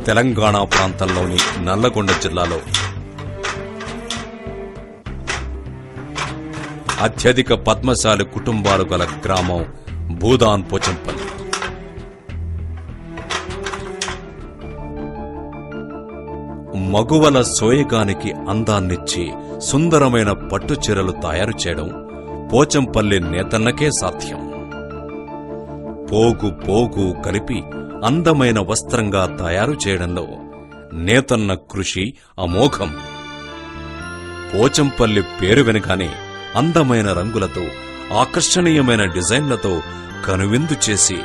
తెలంగాణ ప్రాంతంలోని నల్లగొండ జిల్లాలో అత్యధిక పద్మశాలి కుటుంబాలు గల గ్రామం భూదాన్ పోచంపల్లి. మగువల సోయగానికి అందాన్నిచ్చి సుందరమైన పట్టుచీరలు తయారు చేయడం పోచంపల్లి నేతన్నకే సాధ్యం. పోగు పోగు కలిపి అందమైన వస్త్రంగా తయారు చేయడంలో నేతన్న కృషి అమోఘం. పోచంపల్లి పేరు వెనుకానే అందమైన రంగులతో ఆకర్షణీయమైన డిజైన్లతో కనువిందు చేసి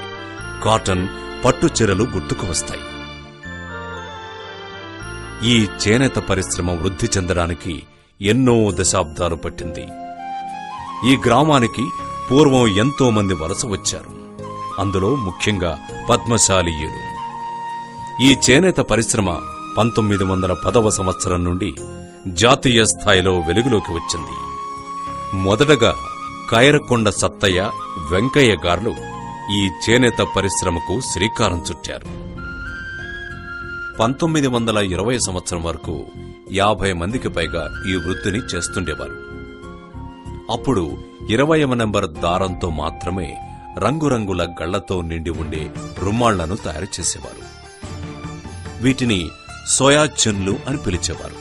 కాటన్ పట్టుచీరలు గుర్తుకు వస్తాయి. ఈ చేనేత పరిశ్రమ వృద్ధి చెందడానికి ఎన్నో దశాబ్దాలు పట్టింది. ఈ గ్రామానికి పూర్వం ఎంతో మంది వలస వచ్చారు. అందులో ముఖ్యంగా పద్మశాలీయులు. ఈ చేనేత పరిశ్రమ 1910వ సంవత్సరం నుండి జాతీయ స్థాయిలో వెలుగులోకి వచ్చింది. మొదటగా కైరకొండ సత్తయ్య, వెంకయ్య గార్లు ఈ చేనేత పరిశ్రమకు శ్రీకారం చుట్టారు. 1920 సంవత్సరం వరకు 50 మందికి పైగా ఈ వృత్తిని చేస్తుండేవారు. అప్పుడు 20వ నెంబర్ దారంతో మాత్రమే రంగురంగుల గళ్లతో నిండి ఉండే రుమాళ్లను తయారు చేసేవారు. వీటిని సోయా చున్లు అని పిలిచేవారు.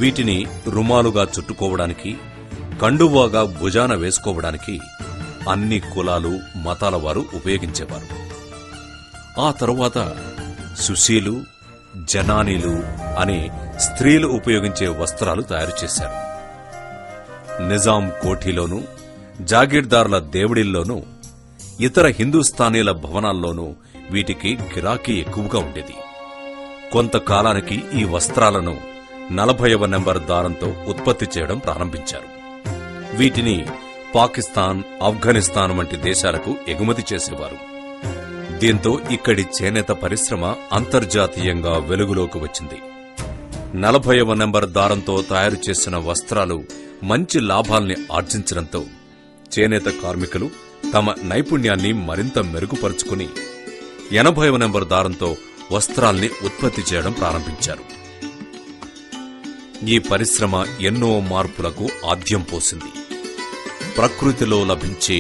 వీటిని రుమాలుగా చుట్టుకోవడానికి, కండువాగా భుజాన వేసుకోవడానికి అన్ని కులాలు, మతాల వారు ఉపయోగించేవారు. ఆ తరువాత సుశీలు, జనానీలు అనే స్త్రీలు ఉపయోగించే వస్త్రాలు తయారు చేశారు. నిజాం కోఠీలోనూ, జాగీర్దార్ల దేవుడిల్లోనూ, ఇతర హిందూస్థానీల భవనాల్లోనూ వీటికి గిరాకీ ఎక్కువగా ఉండేది. కొంతకాలానికి ఈ వస్త్రాలను 40వ నెంబర్ దారంతో ఉత్పత్తి చేయడం ప్రారంభించారు. వీటిని పాకిస్తాన్, ఆఫ్ఘనిస్తాన్ వంటి దేశాలకు ఎగుమతి చేసేవారు. దీంతో ఇక్కడి చేనేత పరిశ్రమ అంతర్జాతీయంగా వెలుగులోకి వచ్చింది. 40వ నెంబర్ దారంతో తయారు చేసిన వస్త్రాలు మంచి లాభాల్ని ఆర్జించడంతో చేనేత కార్మికులు తమ నైపుణ్యాన్ని మరింత మెరుగుపరుచుకుని 80వ నెంబర్ దారంతో వస్త్రాల్ని ఉత్పత్తి చేయడం ప్రారంభించారు. ఈ పరిశ్రమ ఎన్నో మార్పులకు ఆద్యం పోసింది. ప్రకృతిలో లభించే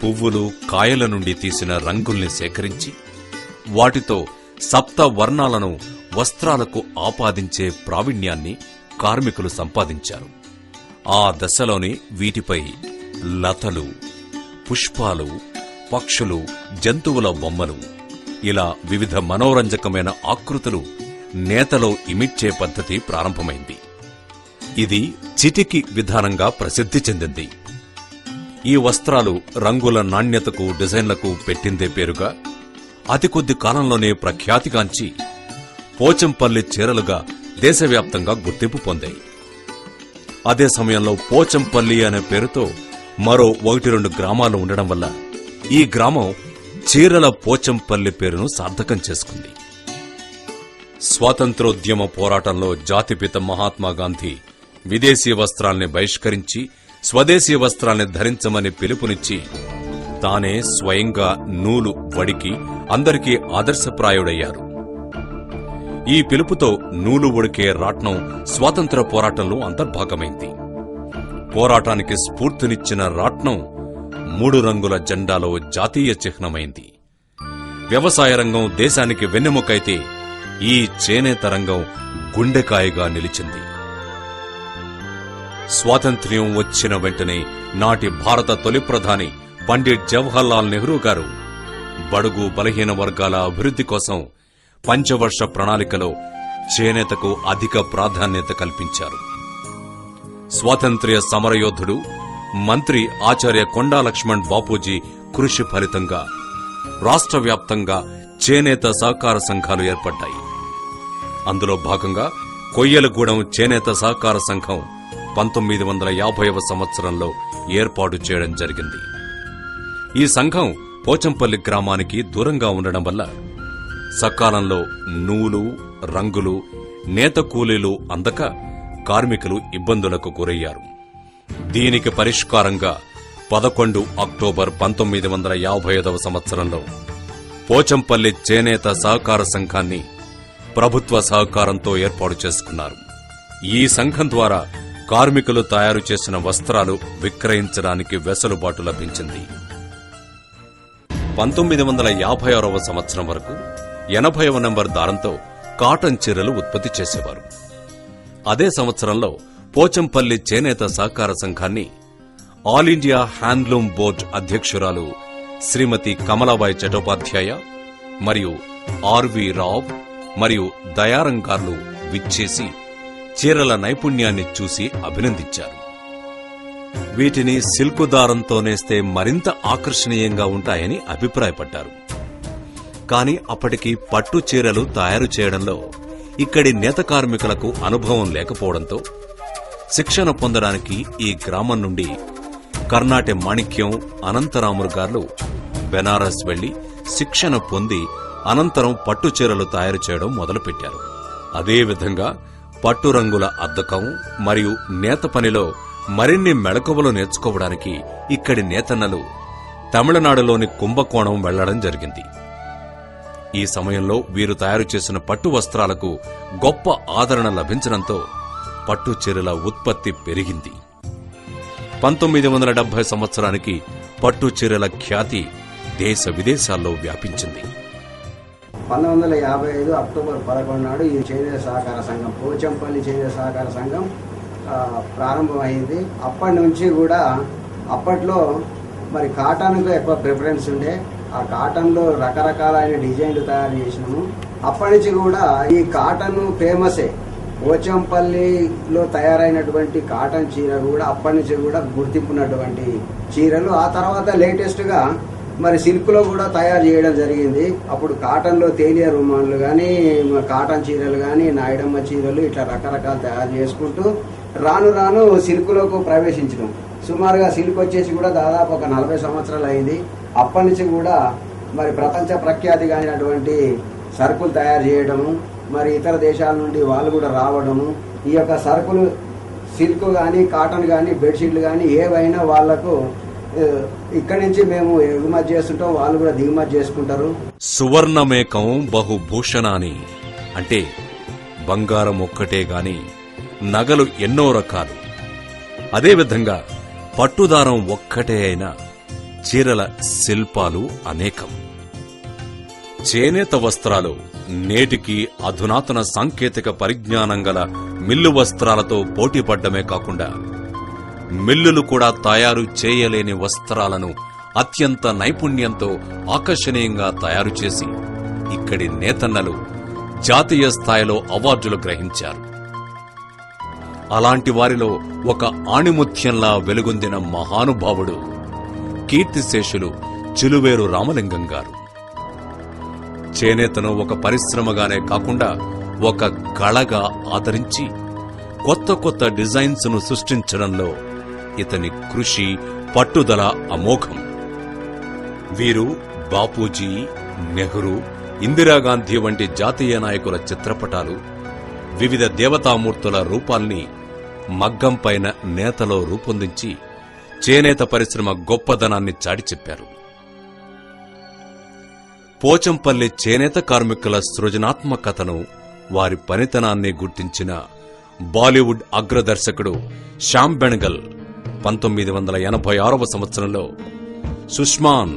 పువ్వులు, కాయల నుండి తీసిన రంగుల్ని సేకరించి వాటితో సప్త వర్ణాలను వస్త్రాలకు ఆపాదించే ప్రావీణ్యాన్ని కార్మికులు సంపాదించారు. ఆ దశలోనే వీటిపై లతలు, పుష్పాలు, పక్షులు, జంతువుల బొమ్మలు, ఇలా వివిధ మనోరంజకమైన ఆకృతులు నేతలో ఇమిడ్చే పద్ధతి ప్రారంభమైంది. ఇది చిటికి విధానంగా ప్రసిద్ధి చెందింది. ఈ వస్త్రాలు రంగుల నాణ్యతకు, డిజైన్లకు పెట్టిందే పేరుగా అతి కొద్ది కాలంలోనే ప్రఖ్యాతిగాంచి పోచంపల్లి చీరలుగా దేశవ్యాప్తంగా గుర్తింపు పొందాయి. అదే సమయంలో పోచంపల్లి అనే పేరుతో మరో 1-2 గ్రామాలు ఉండడం వల్ల ఈ గ్రామం చీరల పోచంపల్లి పేరును సార్థకం చేసుకుంది. స్వాతంత్రోద్యమ పోరాటంలో జాతిపిత మహాత్మాగాంధీ విదేశీ వస్త్రాల్ని బహిష్కరించి స్వదేశీ వస్త్రాల్ని ధరించమని పిలుపునిచ్చి తానే స్వయంగా నూలు వడికి అందరికీ ఆదర్శప్రాయుడయ్యారు. ఈ పిలుపుతో నూలు వడికే రాట్నం స్వాతంత్ర పోరాటంలో అంతర్భాగమైంది. పోరాటానికి స్ఫూర్తినిచ్చిన రాట్నం 3 రంగుల జెండాలో జాతీయ చిహ్నమైంది. వ్యవసాయ రంగం దేశానికి వెన్నెముకైతే ఈ చేనేత రంగం గుండెకాయగా నిలిచింది. స్వాతంత్ర్యం వచ్చిన వెంటనే నాటి భారత తొలి ప్రధాని పండిట్ జవహర్లాల్ నెహ్రూ గారు బడుగు బలహీన వర్గాల అభివృద్ధి కోసం పంచవర్ష ప్రణాళికలో చేనేతకు అధిక ప్రాధాన్యత కల్పించారు. స్వాతంత్ర్య సమరయోధుడు, మంత్రి ఆచార్య కొండా లక్ష్మణ్ బాపూజీ కృషి ఫలితంగా రాష్ట్ర వ్యాప్తంగా చేనేత సహకార సంఘాలు ఏర్పడ్డాయి. అందులో భాగంగా కొయ్యలగూడెం చేనేత సహకార సంఘం 1950వ సంవత్సరంలో ఏర్పాటు చేయడం జరిగింది. ఈ సంఘం పోచంపల్లి గ్రామానికి దూరంగా ఉండడం వల్ల సకాలంలో నూలు, రంగులు, నేత కూలీలు అందక కార్మికులు ఇబ్బందులకు గురయ్యారు. దీనికి పరిష్కారంగా 11 అక్టోబర్ 1955వ సంవత్సరంలో పోచంపల్లి చేనేత సహకార సంఘాన్ని ప్రభుత్వ సహకారంతో ఏర్పాటు చేసుకున్నారు. ఈ సంఘం ద్వారా కార్మికులు తయారు చేసిన వస్త్రాలు విక్రయించడానికి వెసులుబాటు లభించింది. 1956వ సంవత్సరం వరకు 80వ నంబర్ దారంతో కాటన్ చీరలు ఉత్పత్తి చేసేవారు. అదే సంవత్సరంలో పోచంపల్లి చేనేత సహకార సంఘాన్ని ఆల్ ఇండియా హ్యాండ్లూమ్ బోర్డ్ అధ్యక్షురాలు శ్రీమతి కమలాబాయి చటోపాధ్యాయ మరియు ఆర్వి రావ్ మరియు దయారంగార్లు విచ్చేసి చీరల నైపుణ్యాన్ని చూసి అభినందించారు. వీటిని సిల్కు దారంతో నేస్తే మరింత ఆకర్షణీయంగా ఉంటాయని అభిప్రాయపడ్డారు. కాని అప్పటికి పట్టు చీరలు తయారు చేయడంలో ఇక్కడి నేత కార్మికులకు అనుభవం లేకపోవడంతో శిక్షణ పొందడానికి ఈ గ్రామం నుండి కర్ణాటె మాణిక్యం, అనంతరాములు గారు బెనారస్ వెళ్లి శిక్షణ పొంది అనంతరం పట్టు చీరలు తయారు చేయడం మొదలుపెట్టారు. అదేవిధంగా పట్టు రంగుల అద్దకం మరియు నేత పనిలో మరిన్ని మెళకువలు నేర్చుకోవడానికి ఇక్కడి నేతన్నలు తమిళనాడులోని కుంభకోణం వెళ్లడం జరిగింది. ఈ సమయంలో వీరు తయారు చేసిన పట్టు వస్త్రాలకు గొప్ప ఆదరణ లభించడంతో పట్టు చీరల ఉత్పత్తి పెరిగింది. 1970 సంవత్సరానికి పట్టు చీరల ఖ్యాతి దేశ విదేశాల్లో వ్యాపించింది. 1955 అక్టోబర్ 11 నాడు ఈ చేనేత సహకార సంఘం, పోచంపల్లి చేనేత సహకార సంఘం ప్రారంభమైంది. అప్పటి నుంచి కూడా అప్పట్లో మరి కాటన్కు ఎక్కువ ప్రిఫరెన్స్ ఉండే, ఆ కాటన్లో రకరకాలైన డిజైన్లు తయారు చేసినాము. అప్పటి నుంచి కూడా ఈ కాటన్ ఫేమసే. పోచంపల్లిలో తయారైనటువంటి కాటన్ చీర కూడా అప్పటి నుంచి కూడా గుర్తింపున్నటువంటి చీరలు. ఆ తర్వాత లేటెస్ట్గా మరి సిల్క్లో కూడా తయారు చేయడం జరిగింది. అప్పుడు కాటన్లో తేలియా రుమాన్లు కానీ, కాటన్ చీరలు కానీ, నాయుడమ్మ చీరలు ఇట్లా రకరకాలు తయారు చేసుకుంటూ రాను రాను సిల్క్లోకి ప్రవేశించడం. సుమారుగా సిల్క్ వచ్చేసి కూడా దాదాపు ఒక 40 సంవత్సరాలు అయింది. అప్పటి నుంచి కూడా మరి ప్రపంచ ప్రఖ్యాతి కానిటువంటి సరుకులు తయారు చేయడము, మరి ఇతర దేశాల నుండి వాళ్ళు కూడా రావడము, ఈ యొక్క సరుకులు సిల్క్ కానీ, కాటన్ కానీ, బెడ్షీట్లు కానీ ఏవైనా వాళ్లకు ఇక్కడి నుంచి మేము ఎగుమతి చేస్తుంటాం, వాళ్ళు కూడా దిగుమతి చేసుకుంటారు. సువర్ణమేకం బహుభూషణాని అంటే బంగారం ఒక్కటే గాని నగలు ఎన్నో రకాలు. అదేవిధంగా పట్టుదారం ఒక్కటే అయినా చీరల శిల్పాలు అనేకం. చేనేత వస్త్రాలు నేటికి అధునాతన సాంకేతిక పరిజ్ఞానం గల మిల్లు వస్త్రాలతో పోటీపడ్డమే కాకుండా మిల్లులు కూడా తయారు చేయలేని వస్త్రాలను అత్యంత నైపుణ్యంతో ఆకర్షణీయంగా తయారు చేసి ఇక్కడి నేతన్నలు జాతీయ స్థాయిలో అవార్డులు గ్రహించారు. అలాంటి వారిలో ఒక ఆణిముత్యంలా వెలుగొందిన మహానుభావుడు కీర్తిశేషులు చిలువేరు రామలింగం గారు. చేనేతను ఒక పరిశ్రమగానే కాకుండా ఒక కళగా ఆదరించి కొత్త కొత్త డిజైన్స్ ను సృష్టించడంలో ఇతని కృషి, పట్టుదల అమోఘం. వీరు బాపూజీ, నెహ్రూ, ఇందిరాగాంధీ వంటి జాతీయ నాయకుల చిత్రపటాలు, వివిధ దేవతామూర్తుల రూపాల్ని మగ్గంపైన నేతలో రూపొందించి చేనేత పరిశ్రమ గొప్పదనాన్ని చాటి చెప్పారు. పోచంపల్లి చేనేత కార్మికుల సృజనాత్మకతను, వారి పనితనాన్ని గుర్తించిన బాలీవుడ్ అగ్రదర్శకుడు శ్యామ్ బెనగల్ 1986వ సంవత్సరంలో సుష్మాన్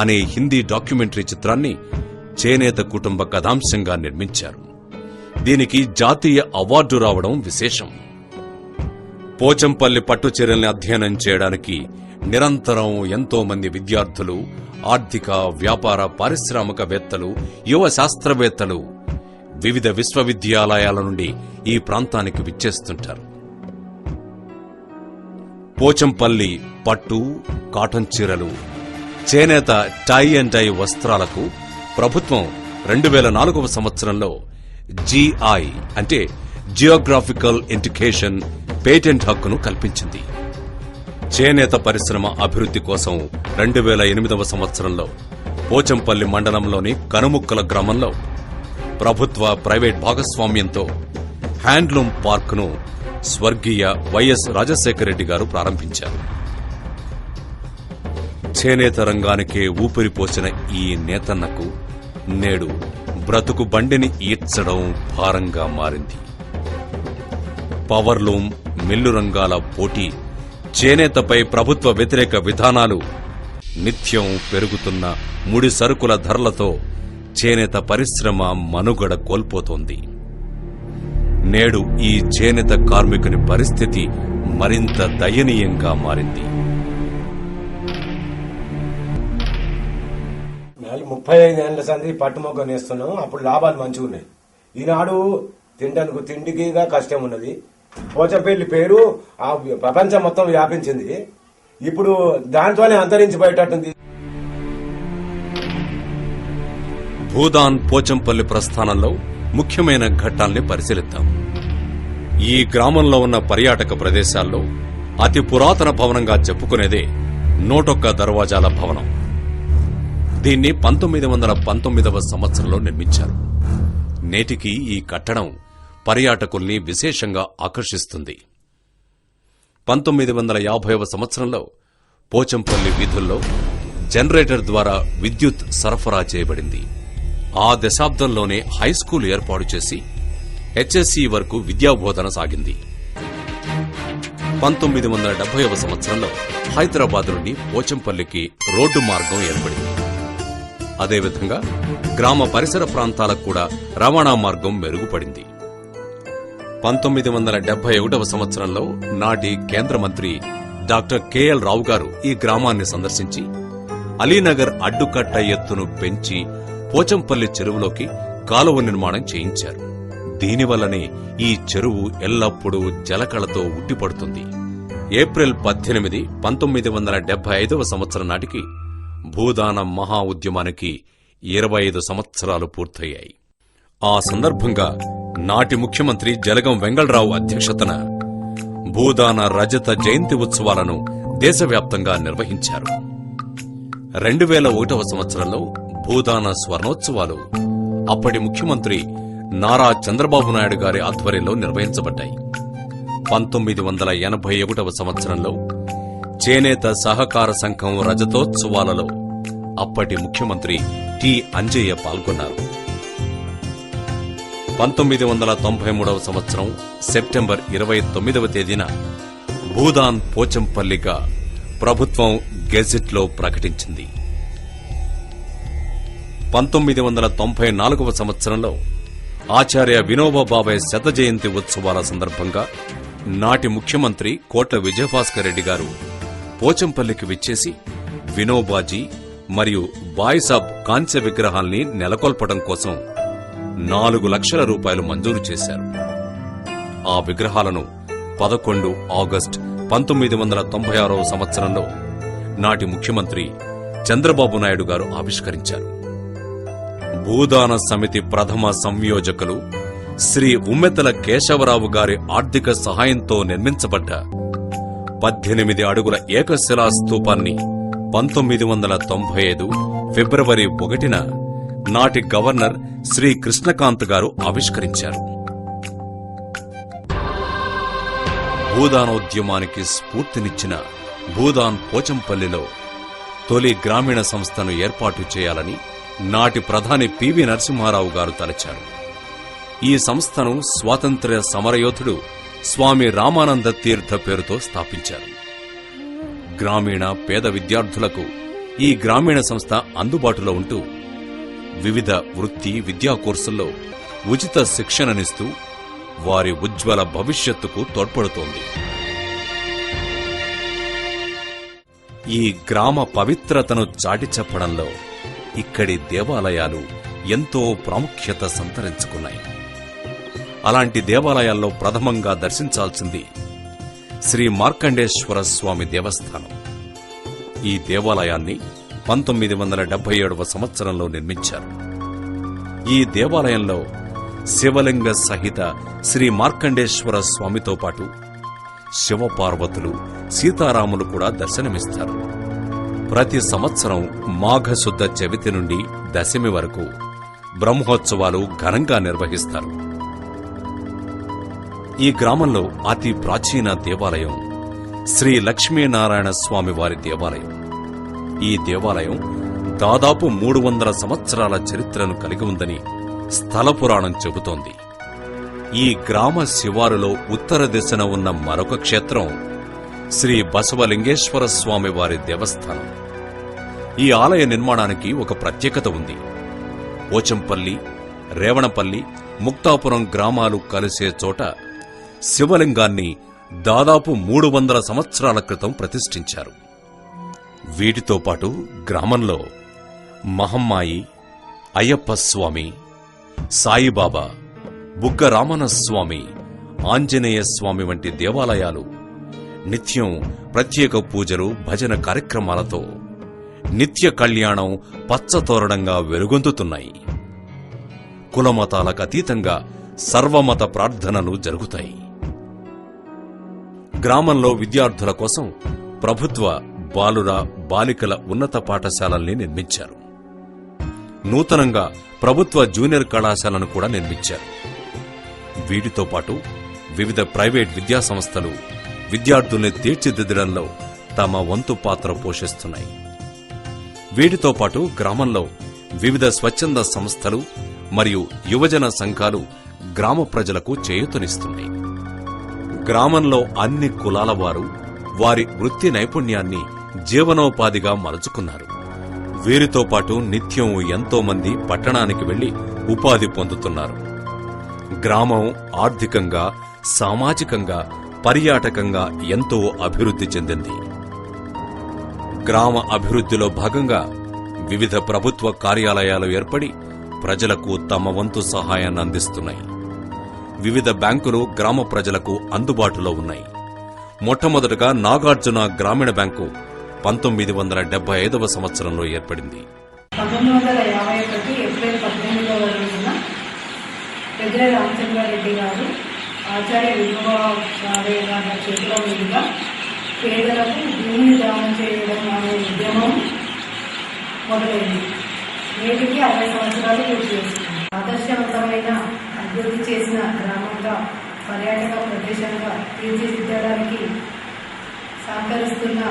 అనే హిందీ డాక్యుమెంటరీ చిత్రాన్ని చేనేత కుటుంబ కథాంశంగా నిర్మించారు. దీనికి జాతీయ అవార్డు రావడం విశేషం. పోచంపల్లి పట్టు చీరల్ని అధ్యయనం చేయడానికి నిరంతరం ఎంతో మంది విద్యార్థులు, ఆర్థిక, వ్యాపార, పారిశ్రామికవేత్తలు, యువ శాస్త్రవేత్తలు వివిధ విశ్వవిద్యాలయాల నుండి ఈ ప్రాంతానికి విచ్చేస్తుంటారు. పోచంపల్లి పట్టు, కాటన్ చీరలు, చేనేత టై అండ్ డై వస్త్రాలకు ప్రభుత్వం 2004వ సంవత్సరంలో GI అంటే జియోగ్రాఫికల్ ఇండికేషన్ పేటెంట్ హక్కును కల్పించింది. చేనేత పరిశ్రమ అభివృద్ధి కోసం 2008వ సంవత్సరంలో పోచంపల్లి మండలంలోని కనుముక్కల గ్రామంలో ప్రభుత్వ ప్రైవేట్ భాగస్వామ్యంతో హ్యాండ్లూమ్ పార్కును స్వర్గీయ వైఎస్ రాజశేఖర రెడ్డి గారు ప్రారంభించారు. చేనేత రంగానికే ఊపిరిపోసిన ఈ నేతన్నకు నేడు బ్రతుకు బండిని ఈడ్చడం భారంగా మారింది. పవర్లూమ్, మిల్లు రంగాల పోటీ, చేనేతపై ప్రభుత్వ వ్యతిరేక విధానాలు, నిత్యం పెరుగుతున్న ముడి సరుకుల ధరలతో చేనేత పరిశ్రమ మనుగడ కోల్పోతోంది. నేడు ఈ చేనేత కార్మికుని పరిస్థితి మరింత దయనీయంగా మారింది. 35 ఏళ్ల సంది పట్టుమొగ్గ నేస్తున్నాం. అప్పుడు లాభాలు మంచిగా ఉన్నాయి. ఈనాడు తిండికి కష్టం ఉన్నది. పోచంపల్లి పేరు ఆ ప్రపంచం మొత్తం వ్యాపించింది. ఇప్పుడు దాంతోనే అంతరించిపోయేటట్టుంది. భూదాన్ పోచంపల్లి ప్రస్థానంలో ముఖ్యమైన ఘట్టాల్ని పరిశీలిద్దాం. ఈ గ్రామంలో ఉన్న పర్యాటక ప్రదేశాల్లో అతి పురాతన భవనంగా చెప్పుకునేదే 101 దర్వాజాల భవనం. దీన్ని 1919వ సంవత్సరంలో నిర్మించారు. నేటికి ఈ కట్టడం పర్యాటకుల్ని విశేషంగా ఆకర్షిస్తుంది. 1950వ సంవత్సరంలో పోచంపల్లి వీధుల్లో జనరేటర్ ద్వారా విద్యుత్ సరఫరా చేయబడింది. ఆ దశాబ్దంలోనే హైస్కూల్ ఏర్పాటు చేసి హెచ్ఎస్సీ వరకు విద్యాబోధన సాగింది. 1970వ సంవత్సరంలో హైదరాబాద్ నుండి పోచంపల్లికి రోడ్డు మార్గం ఏర్పడింది. అదేవిధంగా గ్రామ పరిసర ప్రాంతాలకు కూడా రవాణా మార్గం మెరుగుపడింది. 1971వ సంవత్సరంలో నాటి కేంద్ర మంత్రి డాక్టర్ కెఎల్ రావు గారు ఈ గ్రామాన్ని సందర్శించి అలీనగర్ అడ్డుకట్ట ఎత్తును పెంచి పోచంపల్లి చెరువులోకి కాలువ నిర్మాణం చేయించారు. దీనివల్లనే ఈ చెరువు ఎల్లప్పుడూ జలకళతో ఉట్టిపడుతుంది. ఏప్రిల్ 18, 1975వ సంవత్సరం నాటికి భూదాన మహా ఉద్యమానికి 25 సంవత్సరాలు పూర్తయ్యాయి. ఆ సందర్భంగా నాటి ముఖ్యమంత్రి జలగం వెంగళరావు అధ్యక్షతన భూదాన రజత జయంతి ఉత్సవాలను దేశవ్యాప్తంగా నిర్వహించారు. 2001వ సంవత్సరంలో భూదాన స్వర్ణోత్సవాలు అప్పటి ముఖ్యమంత్రి నారా చంద్రబాబు నాయుడు గారి ఆధ్వర్యంలో నిర్వహించబడ్డాయి. 1981వ సంవత్సరంలో చేనేత సహకార సంఘం రజతోత్సవాలలో అప్పటి ముఖ్యమంత్రి టి అంజయ్య పాల్గొన్నారు. 1993వ సంవత్సరం సెప్టెంబర్ 29వ తేదీన భూదాన్ పోచంపల్లిగా ప్రభుత్వం గెజిట్లో ప్రకటించింది. 1994వ సంవత్సరంలో ఆచార్య వినోబా భావే శత జయంతి ఉత్సవాల సందర్భంగా నాటి ముఖ్యమంత్రి కోట్ల విజయభాస్కర్ రెడ్డి గారు పోచంపల్లికి విచ్చేసి వినోబాజీ మరియు బాయిసాబ్ కాంస్య విగ్రహాల్ని నెలకొల్పడం కోసం 4 లక్షల రూపాయలు మంజూరు చేశారు. ఆ విగ్రహాలను 11 ఆగస్టు 1996వ సంవత్సరంలో నాటి ముఖ్యమంత్రి చంద్రబాబు నాయుడు గారు ఆవిష్కరించారు. భూదాన సమితి ప్రథమ సంయోజకులు శ్రీ ఉమ్మెతల కేశవరావు గారి ఆర్థిక సహాయంతో నిర్మించబడ్డ 18 అడుగుల ఏకశిలా స్తూపాన్ని 1995 ఫిబ్రవరి 1న నాటి గవర్నర్ శ్రీ కృష్ణకాంత్ గారు ఆవిష్కరించారు. భూదానోద్యమానికి స్ఫూర్తినిచ్చిన భూదాన్ పోచంపల్లిలో తొలి గ్రామీణ సంస్థను ఏర్పాటు చేయాలని నాటి ప్రధాని పివి నరసింహారావు గారు తలచారు. ఈ సంస్థను స్వాతంత్ర్య సమరయోధుడు స్వామి రామానంద తీర్థ పేరుతో స్థాపించారు. గ్రామీణ పేద విద్యార్థులకు ఈ గ్రామీణ సంస్థ అందుబాటులో ఉంటూ వివిధ వృత్తి విద్యా కోర్సుల్లో ఉచిత శిక్షణనిస్తూ వారి ఉజ్వల భవిష్యత్తుకు తోడ్పడుతోంది. ఈ గ్రామ పవిత్రతను చాటి చెప్పడంలో ఇక్కడి దేవాలయాలు ఎంతో ప్రాముఖ్యత సంతరించుకున్నాయి. అలాంటి దేవాలయాల్లో ప్రథమంగా దర్శించాల్సింది శ్రీ మార్కండేశ్వర స్వామి దేవస్థానం. ఈ దేవాలయాన్ని 1977వ సంవత్సరంలో నిర్మించారు. ఈ దేవాలయంలో శివలింగ సహిత శ్రీ మార్కండేశ్వర స్వామితో పాటు శివపార్వతులు, సీతారాములు కూడా దర్శనమిస్తారు. ప్రతి సంవత్సరం మాఘశుద్ధ చవితి నుండి దశమి వరకు బ్రహ్మోత్సవాలు ఘనంగా నిర్వహిస్తారు. ఈ గ్రామంలో అతి ప్రాచీన దేవాలయం శ్రీ లక్ష్మీనారాయణ స్వామి వారి దేవాలయం. ఈ దేవాలయం దాదాపు 300 సంవత్సరాల చరిత్రను కలిగి ఉందని స్థల పురాణం చెబుతోంది. ఈ గ్రామ శివారులో ఉత్తర దిశన ఉన్న మరొక క్షేత్రం శ్రీ బసవలింగేశ్వర స్వామి వారి దేవస్థానం. ఈ ఆలయ నిర్మాణానికి ఒక ప్రత్యేకత ఉంది. పోచంపల్లి, రేవణపల్లి, ముక్తాపురం గ్రామాలు కలిసే చోట శివలింగాన్ని దాదాపు 300 సంవత్సరాల క్రితం ప్రతిష్ఠించారు. వీటితో పాటు గ్రామంలో మహమ్మాయి, అయ్యప్ప స్వామి, సాయిబాబా, బుగ్గ రామనస్వామి, ఆంజనేయ స్వామి వంటి దేవాలయాలు నిత్యం ప్రత్యేక పూజలు, భజన కార్యక్రమాలతో నిత్య కళ్యాణం పచ్చతోరణంగా వెలుగొందుతున్నాయి. కులమతాలకు అతీతంగా సర్వమత ప్రార్థనలు జరుగుతాయి. గ్రామంలో విద్యార్థుల కోసం ప్రభుత్వ బాలుర, బాలికల ఉన్నత పాఠశాలల్ని నిర్మించారు. నూతనంగా ప్రభుత్వ జూనియర్ కళాశాలను కూడా నిర్మించారు. వీటితో పాటు వివిధ ప్రైవేట్ విద్యాసంస్థలు విద్యార్థుల్ని తీర్చిదిద్దడంలో తమ వంతు పాత్ర పోషిస్తున్నాయి. వీటితో పాటు గ్రామంలో వివిధ స్వచ్ఛంద సంస్థలు మరియు యువజన సంఘాలు గ్రామ ప్రజలకు చేయూతనిస్తున్నాయి. గ్రామంలో అన్ని కులాల వారు వారి వృత్తి నైపుణ్యాన్ని జీవనోపాధిగా మలుచుకున్నారు. వీరితో పాటు నిత్యం ఎంతో మంది పట్టణానికి వెళ్లి ఉపాధి పొందుతున్నారు. గ్రామం ఆర్థికంగా, సామాజికంగా, పర్యాటకంగా ఎంతో అభివృద్ధి చెందింది. గ్రామ అభివృద్ధిలో భాగంగా వివిధ ప్రభుత్వ కార్యాలయాలు ఏర్పడి ప్రజలకు తమ వంతు సహాయాన్ని అందిస్తున్నాయి. వివిధ బ్యాంకులు గ్రామ ప్రజలకు అందుబాటులో ఉన్నాయి. మొట్టమొదటగా నాగార్జున గ్రామీణ బ్యాంకు 1975వ సంవత్సరంలో ఏర్పడింది. 1951 ఏప్రిల్ 18వ రోజున పెద్ద రామచంద్రారెడ్డి గారు ఆచార్య వినోబారావు గారి చేతుల మీదుగా పేదలకు భూమిని దానం చేయడం అనే ఉద్యమం మొదలైంది. నేటికి 60 సంవత్సరాలు పూర్తి చేస్తుంది. ఆదర్శవంతమైన అభివృద్ధి చేసిన గ్రామంగా, పర్యాటక ప్రదేశంగా తీర్చిదిద్దడానికి సహకరిస్తున్న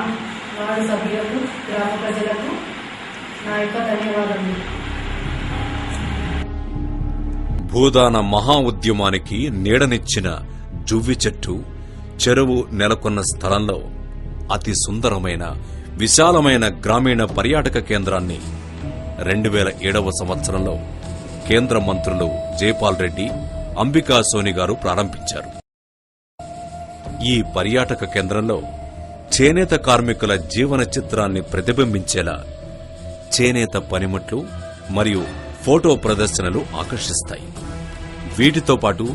వార్డు సభ్యులకు, గ్రామ ప్రజలకు నా యొక్క ధన్యవాదాలు. భూదాన మహా ఉద్యమానికి నీడనిచ్చిన జువ్వి చెట్టు, చెరువు నెలకొన్న స్థలంలో అతి సుందరమైన, విశాలమైన గ్రామీణ పర్యాటక కేంద్రాన్ని 2007వ సంవత్సరంలో కేంద్ర మంత్రులు జైపాల్ రెడ్డి, అంబికా సోని గారు ప్రారంభించారు. ఈ పర్యాటక కేంద్రంలో చేనేత కార్మికుల జీవన చిత్రాన్ని ప్రతిబింబించేలా చేనేత పనిముట్లు మరియు ఫోటో ప్రదర్శనలు ఆకర్షిస్తాయి. వీటితో పాటు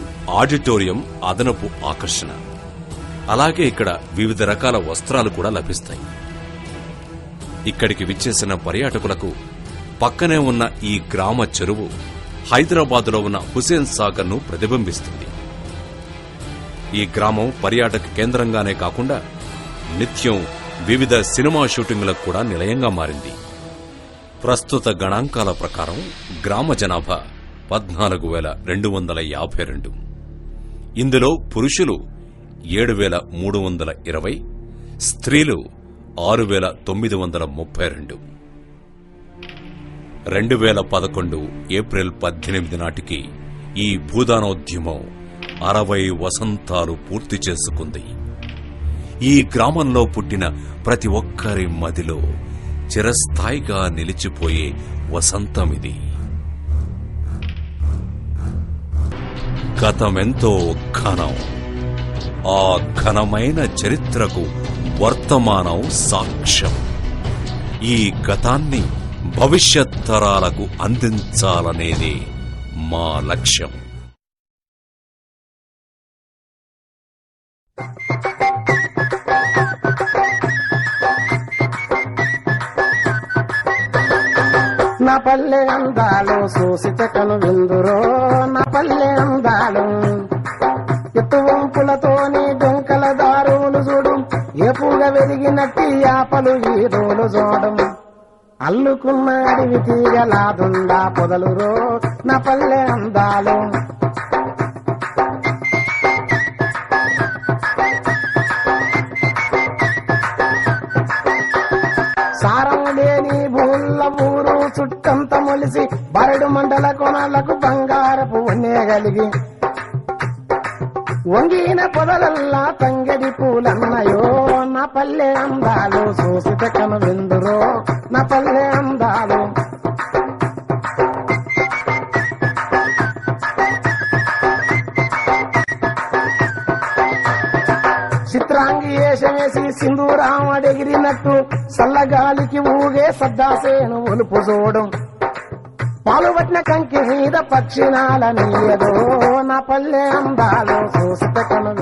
ఆడిటోరియం అదనపు ఆకర్షణ. అలాగే ఇక్కడ వివిధ రకాల వస్త్రాలు కూడా లభిస్తాయి. ఇక్కడికి విచ్చేసిన పర్యాటకులకు పక్కనే ఉన్న ఈ గ్రామ చెరువు హైదరాబాదులో ఉన్న హుసేన్ సాగర్ ను ప్రతిబింబిస్తుంది. ఈ గ్రామం పర్యాటక కేంద్రంగానే కాకుండా నిత్యం వివిధ సినిమా షూటింగులకు కూడా నిలయంగా మారింది. ప్రస్తుత గణాంకాల ప్రకారం గ్రామ జనాభా 14,252. ఇందులో పురుషులు 7,320, స్త్రీలు 6,932. 2011 ఏప్రిల్ 18 నాటికి ఈ భూదానోద్యమం 60 వసంతాలు పూర్తి చేసుకుంది. ఈ గ్రామంలో పుట్టిన ప్రతి ఒక్కరి మదిలో చిరస్థాయిగా నిలిచిపోయే వసంతమిది. గతమెంతో ఘనం, ఆ ఘనమైన చరిత్రకు వర్తమానం సాక్ష్యం. ఈ గతాన్ని భవిష్యత్ తరాలకు అందించాలనేదే మా లక్ష్యం. నా పల్లె అందాలు చూసి చెక్కను విందురో, నా పల్లె అందాలు ఎత్తు వంపులతోని డొంకల దారులు చూడు, ఏపుగా వెరిగినట్టి ఆపలు ఈ రోలు చూడం, అల్లుకున్న అడివి తీగలాదుందా పొదలు రో, నా పల్లె అందాలు. సారం లేని భూళ్ళ ఊరు చుట్టంత మొలి మనిషి బరడు మండల కోణాలకు బంగారపు ఉన్నేగలిగి వంగిన పొదలల్లా తంగడి పూలన్నయో నా పల్లె అందాలు చూసిత కను విందురో నా పల్లె అందాలు చిత్రాంగి వేషమేసి సింధూరామడెగిరినట్టు సల్లగాలికి ఊగే సద్దాసేను ఒలుపు చూడం పాలుబట్టిన కంకి మీద పక్షినాల నీయదో నా పల్లె అందాలు చూసిత కను